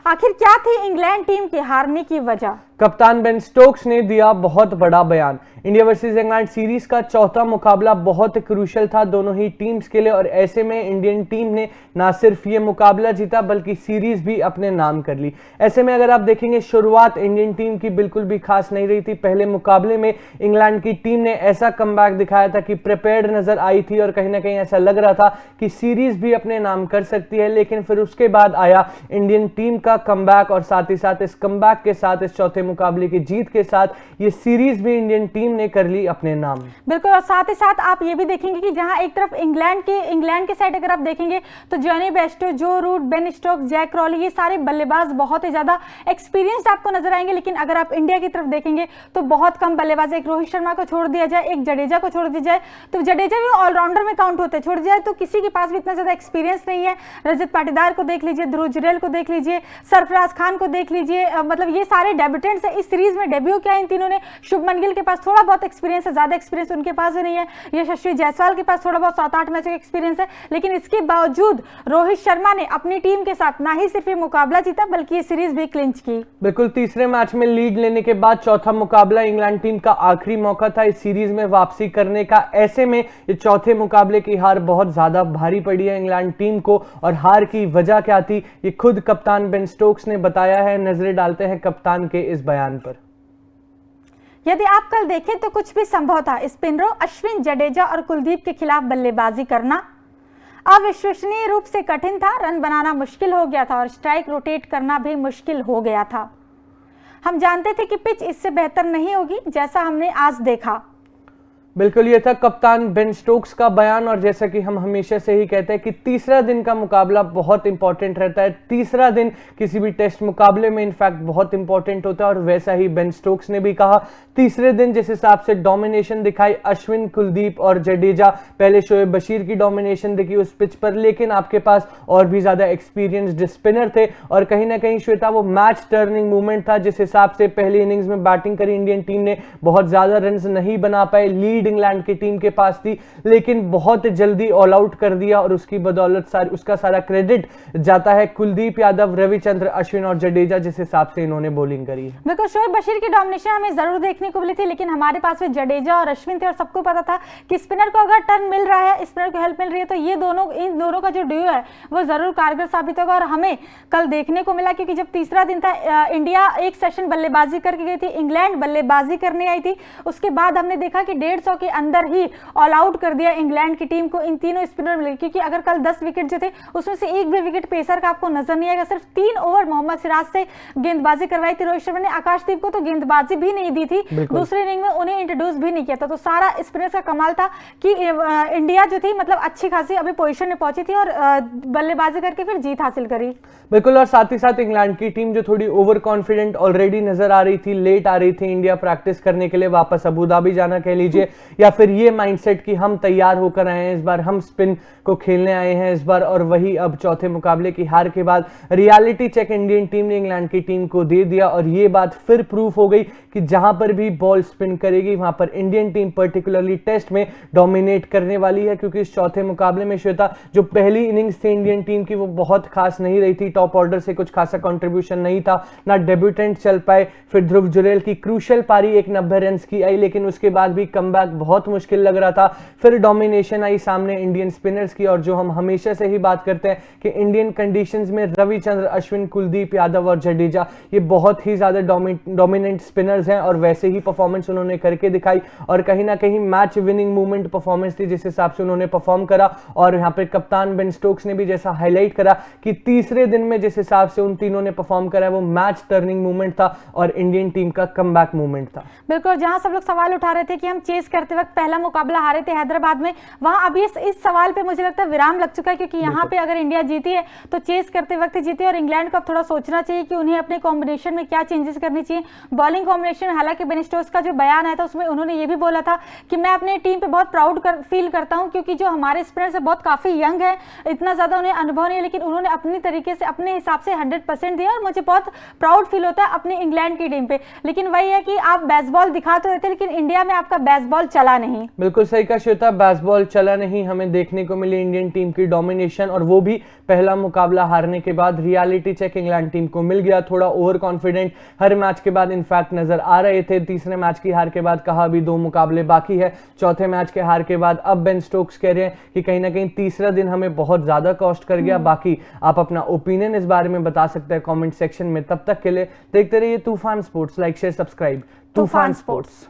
आखिर क्या थी इंग्लैंड टीम के हारने की वजह? कप्तान बेन स्टोक्स ने दिया बहुत बड़ा बयान। इंडिया वर्सेस इंग्लैंड सीरीज का चौथा मुकाबला बहुत क्रूशियल था दोनों ही टीम्स के लिए, और ऐसे में इंडियन टीम ने ना सिर्फ ये मुकाबला जीता बल्कि सीरीज भी अपने नाम कर ली। ऐसे में अगर आप देखेंगे शुरुआत इंडियन टीम की बिल्कुल भी खास नहीं रही थी। पहले मुकाबले में इंग्लैंड की टीम ने ऐसा कमबैक दिखाया था कि प्रिपेयर्ड नजर आई थी और कहीं ना कहीं ऐसा लग रहा था कि सीरीज भी अपने नाम कर सकती है, लेकिन फिर उसके बाद आया इंडियन टीम का कमबैक और साथ ही साथ इस कमबैक के साथ इस चौथे मुकाबले की जीत के साथ ये सीरीज भी इंडियन टीम ने कर ली अपने नाम। बिल्कुल, और साथ ही साथ आप ये भी देखेंगे कि जहां एक तरफ इंग्लैंड के साइड अगर आप देखेंगे तो Jonny Bairstow, Joe Root, Ben Stokes, Jack Crawley, ये सारे बल्लेबाज बहुत ही ज्यादा एक्सपीरियंस्ड आपको नजर आएंगे। लेकिन अगर आप इंडिया की तरफ देखेंगे तो बहुत कम बल्लेबाज, एक रोहित शर्मा को छोड़ दिया जाए, एक जडेजा को छोड़ दिया जाए, तो जडेजा भी ऑलराउंडर में काउंट होते हैं, छोड़ दिया जाए तो किसी के पास भी इतना ज्यादा एक्सपीरियंस नहीं है। रजत पाटीदार को देख लीजिए, ध्रुव जुरेल को देख लीजिए, सरफराज खान को देख लीजिए, मतलब ये सारे डेब्यूटेंट्स है। इस सीरीज में डेब्यू किया इन तीनों ने। शुभमन गिल के पास थोड़ा बहुत एक्सपीरियंस है, ज्यादा एक्सपीरियंस उनके पास भी नहीं है। यशस्वी जायसवाल के पास थोड़ा बहुत 7-8 मैच का एक्सपीरियंस है, लेकिन इसके बावजूद रोहित शर्मा ने अपनी टीम के साथ ना ही सिर्फ ये मुकाबला जीता बल्कि ये सीरीज भी क्लिंच की। बिल्कुल, तीसरे मैच में लीड लेने के बाद चौथा मुकाबला इंग्लैंड टीम का आखिरी मौका था इस सीरीज में वापसी करने का। ऐसे में ये चौथे मुकाबले की हार बहुत ज्यादा भारी पड़ी है इंग्लैंड टीम को, और हार की वजह क्या थी ये खुद कप्तान बेन स्टोक्स ने बताया है। नजरें डालते हैं कप्तान के इस बयान पर। यदि आप कल देखें तो कुछ भी संभव था। स्पिनरों अश्विन, जडेजा और कुलदीप के खिलाफ बल्लेबाजी करना अविश्वसनीय रूप से कठिन था। रन बनाना मुश्किल हो गया था और स्ट्राइक रोटेट करना भी मुश्किल हो गया था। हम जानते थे कि पिच इससे बेहतर नहीं होगी जैसा हमने आज देखा। बिल्कुल, ये था कप्तान बेन स्टोक्स का बयान। और जैसा कि हम हमेशा से ही कहते हैं कि तीसरा दिन का मुकाबला बहुत इंपॉर्टेंट रहता है। तीसरा दिन किसी भी टेस्ट मुकाबले में इनफैक्ट बहुत इंपॉर्टेंट होता है, और वैसा ही बेन स्टोक्स ने भी कहा। तीसरे दिन जिस हिसाब से डोमिनेशन दिखाई अश्विन, कुलदीप और जडेजा, पहले शोएब बशीर की डोमिनेशन दिखी उस पिच पर, लेकिन आपके पास और भी ज्यादा एक्सपीरियंस्ड स्पिनर थे। और कहीं ना कहीं श्वेता वो मैच टर्निंग मूवमेंट था जिस हिसाब से पहली इनिंग्स में बैटिंग करी इंडियन टीम ने, बहुत ज्यादा रन नहीं बना पाए। लीड इंग्लैंड की टीम के पास थी, लेकिन बहुत जल्दी ऑल आउट कर दिया, और उसकी बदौलत उसका सारा क्रेडिट जाता है कुलदीप यादव, रविचंद्र अश्विन और जडेजा जिस हिसाब से इन्होंने बॉलिंग करी है। बिल्कुल, शोएब बशीर की डोमिनेशन हमें जरूर देखने को मिली थी, लेकिन हमारे पास भी जडेजा और अश्विन थे और सबको पता था कि स्पिनर को अगर टर्न मिल रहा है, स्पिनर को हेल्प मिल रही है, तो ये इन दोनों का जो ड्यू है वो जरूर कारगर साबित होगा। और हमें कल देखने को मिला, क्योंकि जब तीसरा दिन था इंडिया एक सेशन बल्लेबाजी करके गई थी, इंग्लैंड बल्लेबाजी करने आई थी, उसके बाद हमने देखा कि 150 के अंदर ही ऑल आउट कर दिया इंग्लैंड की टीम को इन तीनों स्पिनर मिले। क्योंकि अगर कल 10 विकेट जो थे उसमें से एक भी विकेट पेसर का आपको नजर नहीं आएगा। सिर्फ 3 ओवर मोहम्मद सिराज से गेंदबाजी करवाई थी रोहित शर्मा ने। आकाशदीप को तो गेंदबाजी भी नहीं दी थी, दूसरे इनिंग में उन्हें इंट्रोड्यूस भी नहीं किया था। तो सारा स्पिनर्स का कमाल था कि इंडिया जो थी मतलब अच्छी खासी अभी पोजीशन में पहुंची थी और बल्लेबाजी करके फिर जीत हासिल करी। बिल्कुल, और साथ ही साथ इंग्लैंड की टीम जो थोड़ी ओवर कॉन्फिडेंट ऑलरेडी नजर आ रही थी, लेट आ रही थी इंडिया प्रैक्टिस करने के लिए, वापस अबू धाबी जाना कह लीजिए, या फिर ये माइंडसेट कि हम तैयार होकर आए हैं, इस बार हम स्पिन को खेलने आए हैं इस बार। और वही अब चौथे मुकाबले की हार के बाद रियलिटी चेक इंडियन टीम ने इंग्लैंड की टीम को दे दिया, और ये बात फिर प्रूफ हो गई कि जहां पर भी बॉल स्पिन करेगी वहां पर इंडियन टीम पर्टिकुलरली टेस्ट में डोमिनेट करने वाली है। क्योंकि इस चौथे मुकाबले में श्वेता जो पहली इनिंग्स थी इंडियन टीम की वो बहुत खास नहीं रही थी, टॉप ऑर्डर से कुछ खासा कंट्रीब्यूशन नहीं था, ना डेब्यूटेंट चल पाए। फिर ध्रुव जुरेल की क्रूशियल पारी एक 90 रन की आई, लेकिन उसके बाद भी कमबैक बहुत मुश्किल लग रहा था। फिर डोमिनेशन आई सामने इंडियन स्पिनर्स की, और जो हम हमेशा से ही बात करते हैं कि इंडियन कंडीशंस में रविचंद्र अश्विन, कुलदीप यादव और जडेजा ये बहुत ही ज्यादा डोमिनेंट स्पिनर्स हैं, और वैसे ही परफॉर्मेंस उन्होंने करके दिखाई। और कहीं ना कहीं मैच विनिंग मूवमेंट परफॉर्मेंस थी जिस हिसाब से उन्होंने परफॉर्म करा। और यहाँ पे कप्तान बेन स्टोक्स ने भी जैसा हाईलाइट करा कि तीसरे दिन में जिस हिसाब से उन तीनों ने परफॉर्म करा वो मैच टर्निंग मूवमेंट था और इंडियन टीम का कमबैक मूवमेंट था। बिल्कुल, जहां सब लोग सवाल उठा रहे थे कि हम चेस करते वक्त पहला मुकाबला हारे थे हैदराबाद में, वहां अभी इस सवाल पे मुझे लगता है विराम लग चुका है। क्योंकि यहाँ पे अगर इंडिया जीती है तो चेस करते वक्त जीती है, और इंग्लैंड को अब थोड़ा सोचना चाहिए कि उन्हें अपने कॉम्बिनेशन में क्या चेंजेस करनी चाहिए। बॉलिंग कॉम्बिनेशन, हालांकि बेन स्टोक्स का जो बयान आया था उसमें उन्होंने ये भी बोला था कि मैं अपने टीम पे बहुत प्राउड फील करता हूं, क्योंकि जो हमारे स्पिनर्स है बहुत काफी यंग है, इतना ज्यादा उन्हें अनुभव नहीं है, लेकिन उन्होंने अपनी तरीके से अपने हिसाब से 100% दिया, और मुझे बहुत प्राउड फील होता है अपने इंग्लैंड की टीम पे। लेकिन वही है कि आप बेसबॉल दिखा तो देते, लेकिन इंडिया में आपका बेसबॉल बेसबॉल चला नहीं। बिल्कुल सही कहा श्वेता, बेसबॉल चला नहीं। हमें देखने को मिली इंडियन टीम की डोमिनेशन, और वो भी पहला मुकाबला हारने के बाद। रियलिटी चेक इंग्लैंड टीम को मिल गया, थोड़ा ओवर कॉन्फिडेंट हर मैच के बाद इनफैक्ट नजर आ रहे थे। तीसरे मैच की हार के बाद कहा अभी 2 मुकाबले बाकी है। चौथे मैच के हार के बाद अब बेन स्टोक्स कह रहे हैं कि कहीं ना कहीं तीसरा दिन हमें बहुत ज्यादा कॉस्ट कर गया। बाकी आप अपना ओपिनियन इस बारे में बता सकते हैं कमेंट सेक्शन में। तब तक के लिए देखते रहिए तूफान स्पोर्ट्स। Like share subscribe. तूफान स्पोर्ट्स।